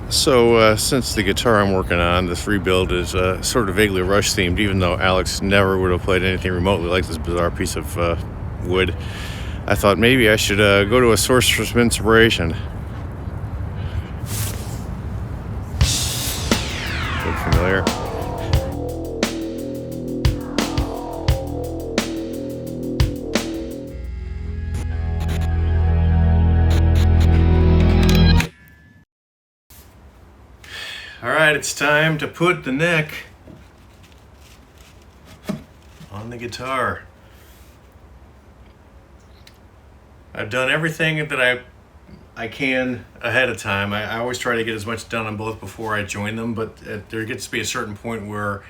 Since the guitar I'm working on, this rebuild is sort of vaguely Rush themed, even though Alex never would have played anything remotely like this bizarre piece of wood, I thought maybe I should go to a source for some inspiration. Look familiar? Alright, it's time to put the neck on the guitar. I've done everything that I can ahead of time. I always try to get as much done on both before I join them, but there gets to be a certain point where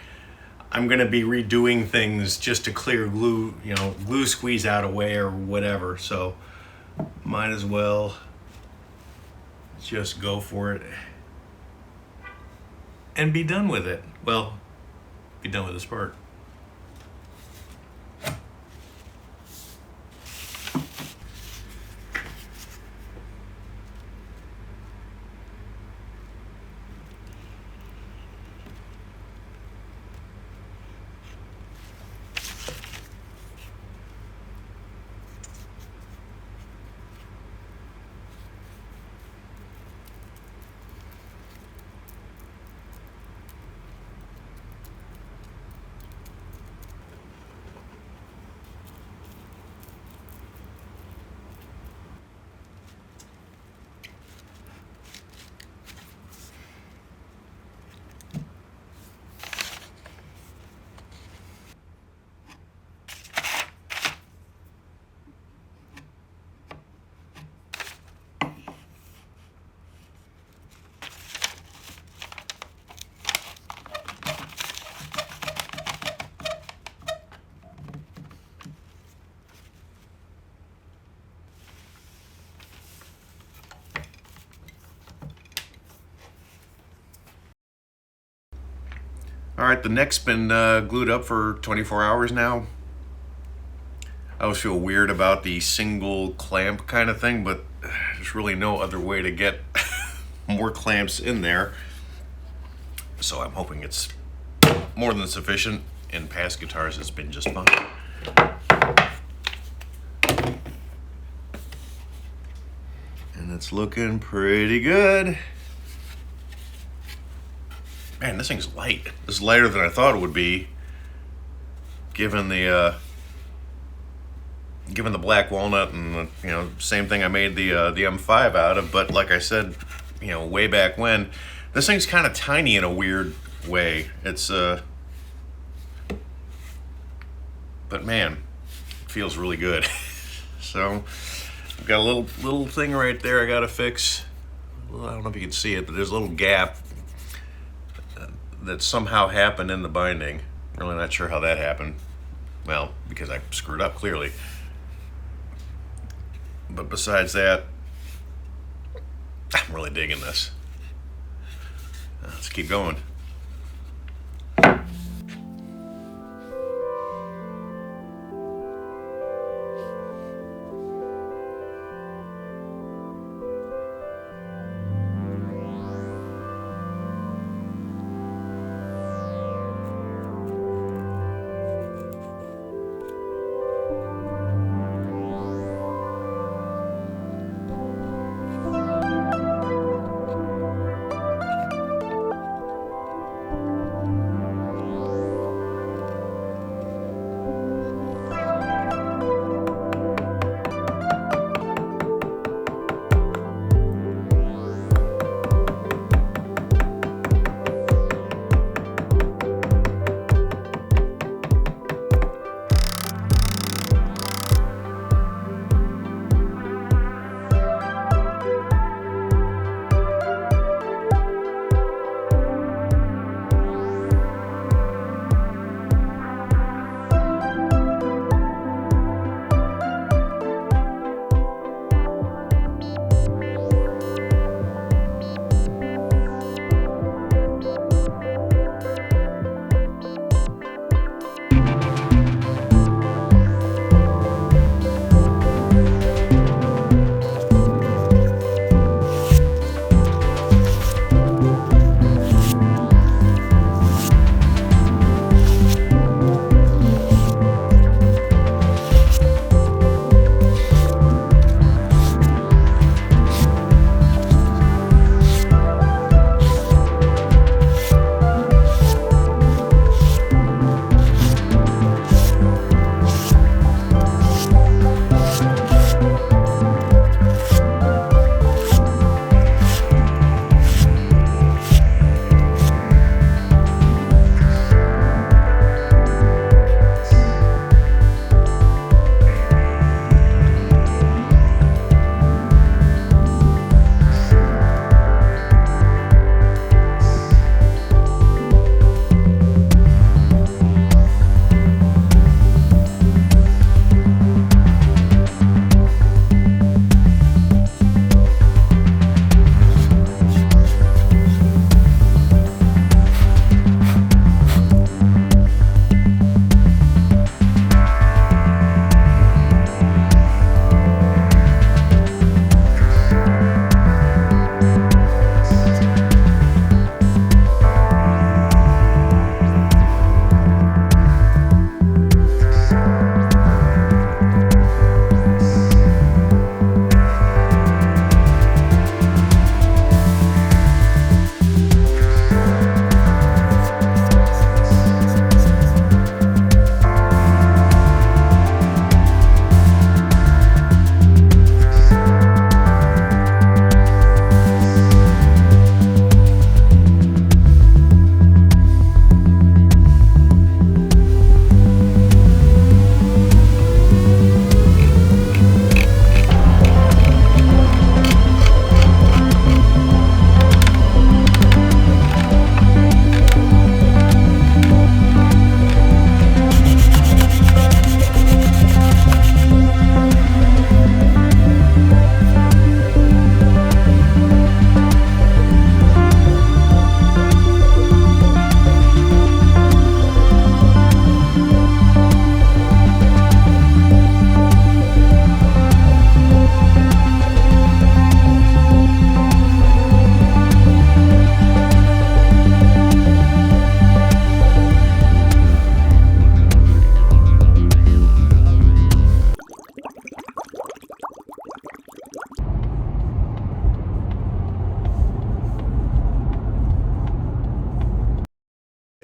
I'm going to be redoing things just to clear glue, glue squeeze out away or whatever. So might as well just go for it and be done with it. Well, be done with this part. All right, the neck's been glued up for 24 hours now. I always feel weird about the single clamp kind of thing, but there's really no other way to get more clamps in there. So I'm hoping it's more than sufficient. In past guitars, it's been just fine. And it's looking pretty good. Man, this thing's light. This is lighter than I thought it would be, given the black walnut and the, same thing I made the M5 out of. But like I said, way back when, this thing's kind of tiny in a weird way. It's but man, it feels really good. So I've got a little thing right there I gotta fix. Well, I don't know if you can see it, but there's a little gap that somehow happened in the binding. Really not sure how that happened. Well, because I screwed up clearly. But besides that, I'm really digging this. Let's keep going.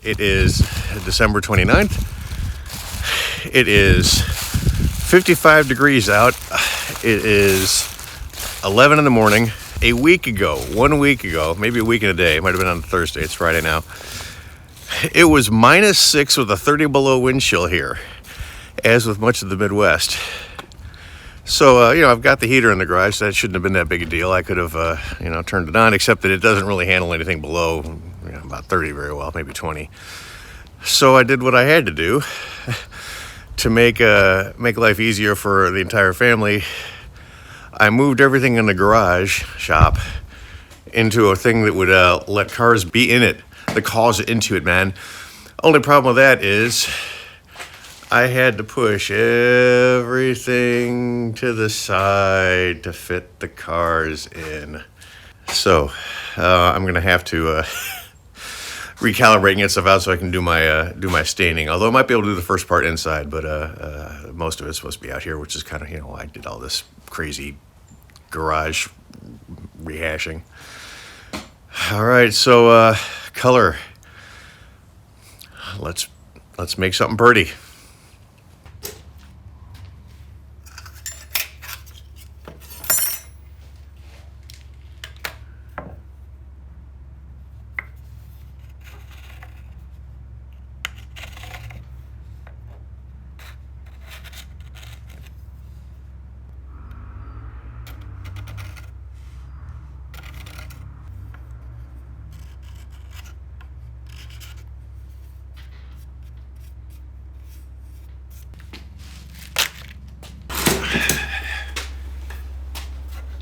It is December 29th. It is 55 degrees out. It is 11 in the morning. A week ago, 1 week ago, maybe a week and a day, it might have been on Thursday, it's Friday now, it was -6 with a 30 below wind chill here, as with much of the Midwest. So, I've got the heater in the garage, so that shouldn't have been that big a deal. I could have, turned it on, except that it doesn't really handle anything below about 30 very well, maybe 20. So I did what I had to do to make life easier for the entire family. I moved everything in the garage shop into a thing that would let cars be in it, the cars into it, man. Only problem with that is I had to push everything to the side to fit the cars in. So I'm gonna have to recalibrate and get stuff out so I can do my staining. Although I might be able to do the first part inside, but most of it's supposed to be out here, which is kind of I did all this crazy garage rehashing. All right, so color. Let's make something pretty.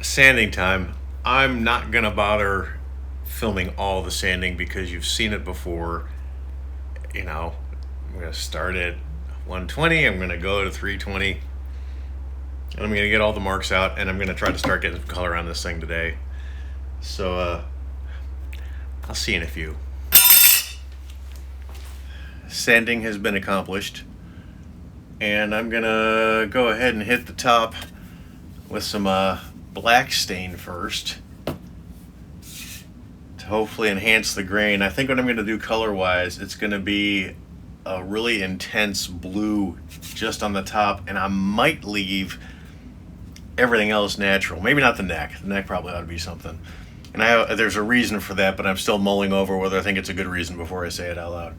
Sanding time. I'm not gonna bother filming all the sanding because you've seen it before. I'm gonna start at 120, I'm gonna go to 320, and I'm gonna get all the marks out, and I'm gonna try to start getting some color on this thing today. So I'll see you in a few. Sanding has been accomplished, and I'm gonna go ahead and hit the top with some black stain first to hopefully enhance the grain. I think what I'm going to do color wise, it's going to be a really intense blue just on the top, and I might leave everything else natural. Maybe not the neck. The neck probably ought to be something, and there's a reason for that, but I'm still mulling over whether I think it's a good reason before I say it out loud.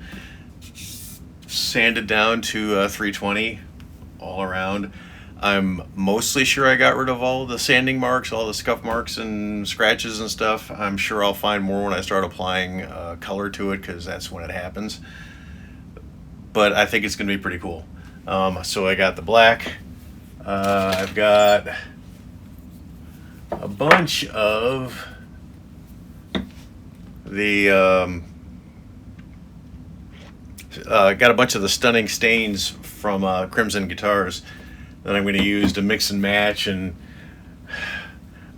Sanded down to 320 all around. I'm mostly sure I got rid of all the sanding marks, all the scuff marks and scratches and stuff. I'm sure I'll find more when I start applying color to it, because that's when it happens. But I think it's going to be pretty cool. So I got the black. I've got a bunch of the stunning stains from Crimson Guitars that I'm going to use to mix and match, and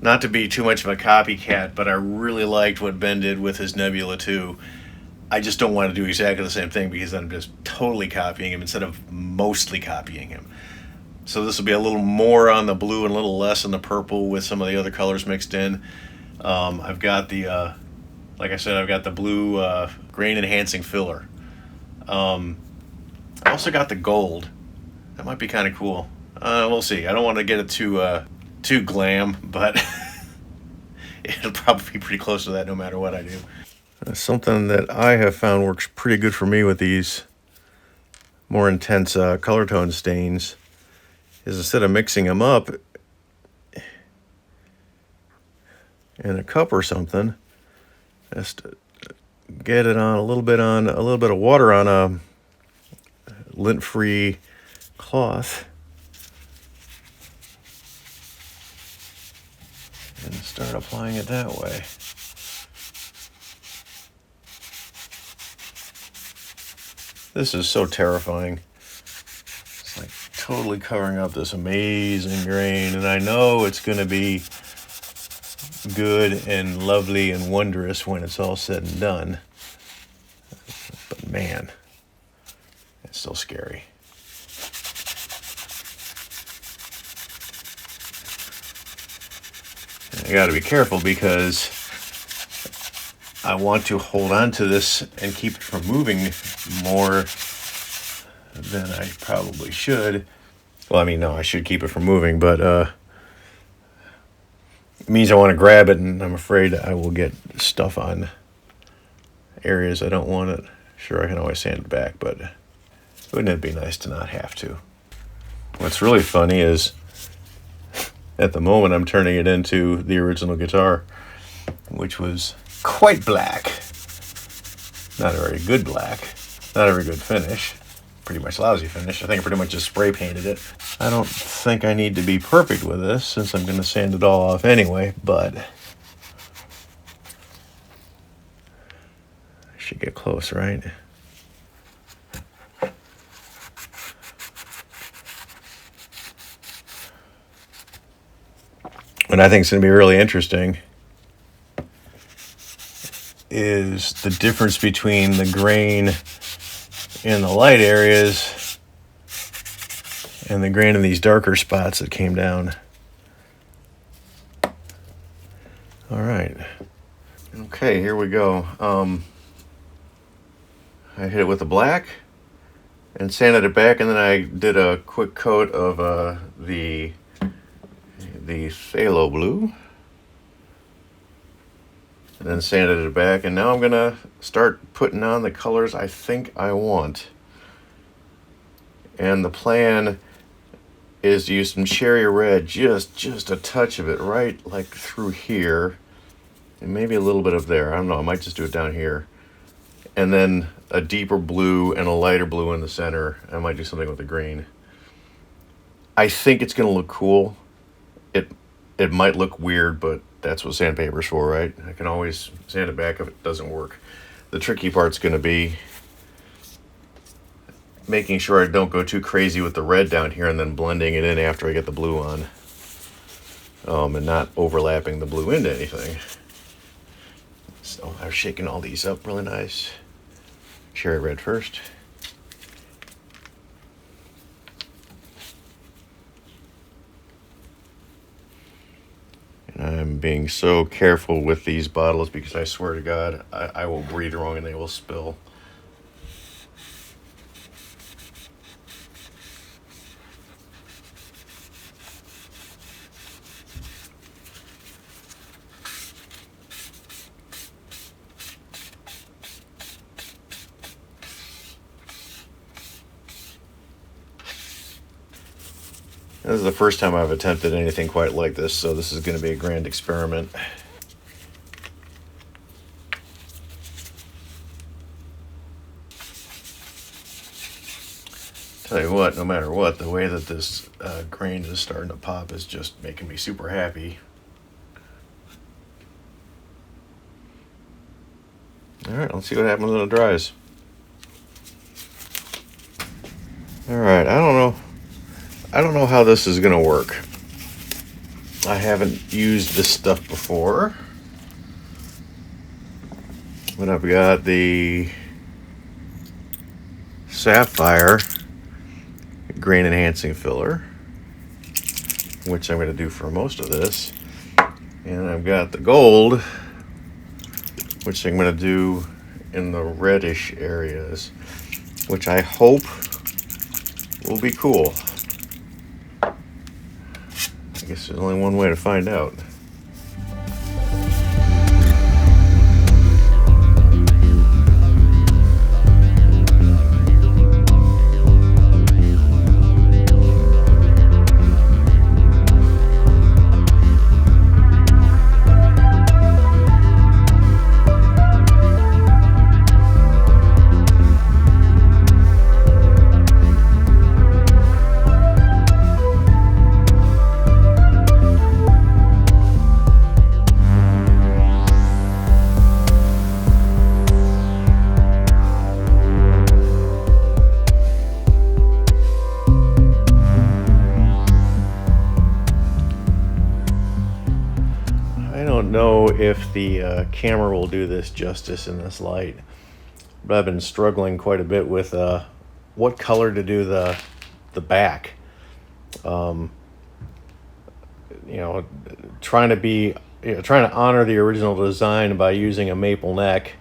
not to be too much of a copycat, but I really liked what Ben did with his Nebula 2. I just don't want to do exactly the same thing, because I'm just totally copying him instead of mostly copying him. So this will be a little more on the blue and a little less on the purple with some of the other colors mixed in. I've got the, like I said, I've got the blue grain enhancing filler. I also got the gold. That might be kind of cool. We'll see. I don't want to get it too glam, but it'll probably be pretty close to that no matter what I do. Something that I have found works pretty good for me with these more intense color tone stains is, instead of mixing them up in a cup or something, just get it on a little bit of water on a lint-free cloth and start applying it that way. This is so terrifying. It's like totally covering up this amazing grain, and I know it's going to be good and lovely and wondrous when it's all said and done. But man, it's still scary. And I got to be careful, because I want to hold on to this and keep it from moving more than I probably should. Well, I mean, no, I should keep it from moving, but it means I want to grab it, and I'm afraid I will get stuff on areas I don't want it. Sure, I can always sand it back, but wouldn't it be nice to not have to? What's really funny is at the moment I'm turning it into the original guitar, which was quite black. Not a very good black. Not a very good finish. Pretty much lousy finish. I think I pretty much just spray painted it. I don't think I need to be perfect with this since I'm going to sand it all off anyway, but I should get close, right? What I think is going to be really interesting is the difference between the grain in the light areas and the grain in these darker spots that came down. All right. Okay, here we go. I hit it with the black and sanded it back, and then I did a quick coat of the phthalo blue. And then sanded it back, and now I'm gonna start putting on the colors I think I want. And the plan is to use some cherry red, just a touch of it, right like through here, and maybe a little bit of there. I don't know, I might just do it down here. And then a deeper blue and a lighter blue in the center. I might do something with the green. I think it's gonna look cool. It might look weird, but that's what sandpaper's for, right? I can always sand it back if it doesn't work. The tricky part's going to be making sure I don't go too crazy with the red down here and then blending it in after I get the blue on. And not overlapping the blue into anything. So I'm shaking all these up really nice. Cherry red first. I'm being so careful with these bottles because I swear to God, I will breathe wrong and they will spill. This is the first time I've attempted anything quite like this, so this is going to be a grand experiment. Tell you what, no matter what, the way that this grain is starting to pop is just making me super happy. Alright, let's see what happens when it dries. Alright, I don't know how this is going to work. I haven't used this stuff before. But I've got the sapphire grain enhancing filler, which I'm going to do for most of this. And I've got the gold, which I'm going to do in the reddish areas, which I hope will be cool. I guess there's only one way to find out. I don't know if the camera will do this justice in this light, but I've been struggling quite a bit with what color to do the back. You know, trying to be trying to honor the original design by using a maple neck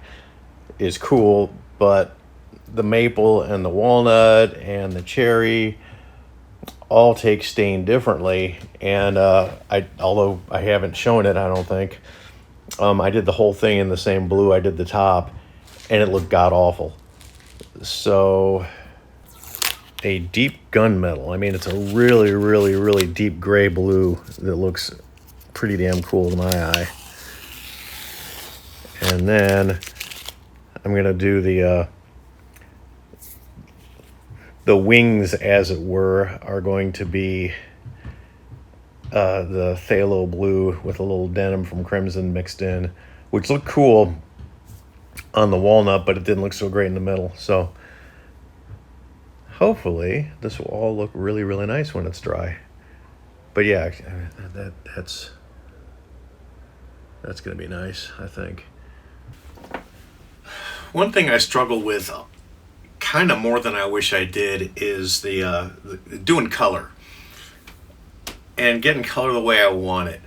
is cool, but the maple and the walnut and the cherry all take stain differently. And although I haven't shown it, I don't think, I did the whole thing in the same blue I did the top, and it looked god awful. So a deep gunmetal. I mean, it's a really, really, really deep gray blue that looks pretty damn cool to my eye. And then I'm gonna do the wings, as it were, are going to be the phthalo blue with a little denim from crimson mixed in, which looked cool on the walnut, but it didn't look so great in the middle. So hopefully this will all look really, really nice when it's dry. But yeah, that's gonna be nice, I think. One thing I struggle with kind of more than I wish I did is the doing color and getting color the way I want it.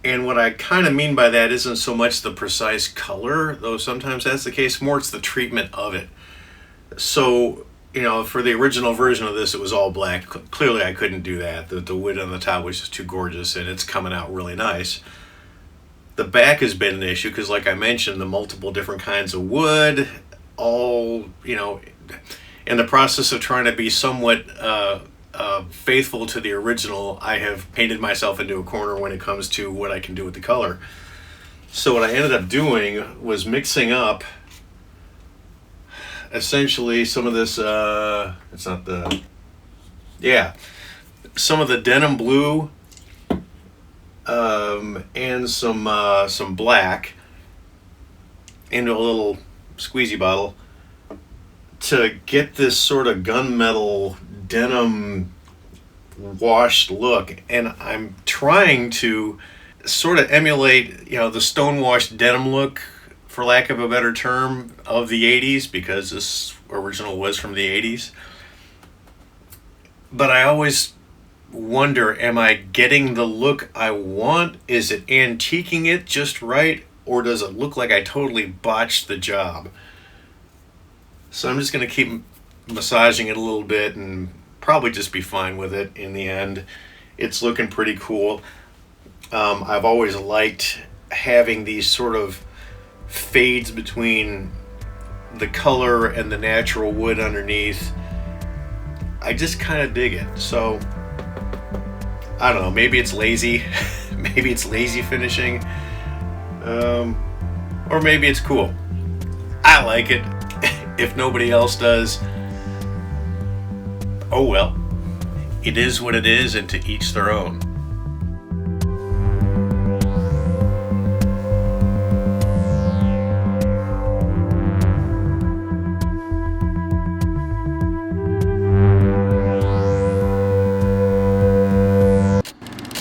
And what I kind of mean by that isn't so much the precise color, though sometimes that's the case, more it's the treatment of it. So, for the original version of this, it was all black. Clearly I couldn't do that. The wood on the top was just too gorgeous, and it's coming out really nice. The back has been an issue because, like I mentioned, the multiple different kinds of wood, all, in the process of trying to be somewhat faithful to the original, I have painted myself into a corner when it comes to what I can do with the color. So what I ended up doing was mixing up essentially some of this, some of the denim blue and some black into a little squeezy bottle to get this sort of gunmetal denim washed look. And I'm trying to sort of emulate, the stonewashed denim look, for lack of a better term, of the 80s, because this original was from the 80s. But I always wonder, am I getting the look I want? Is it antiquing it just right? Or does it look like I totally botched the job? So I'm just going to keep massaging it a little bit and probably just be fine with it in the end. It's looking pretty cool. I've always liked having these sort of fades between the color and the natural wood underneath. I just kind of dig it. So I don't know, maybe it's lazy. Maybe it's lazy finishing. Or maybe it's cool. I like it. If nobody else does, oh well. It is what it is, and to each their own.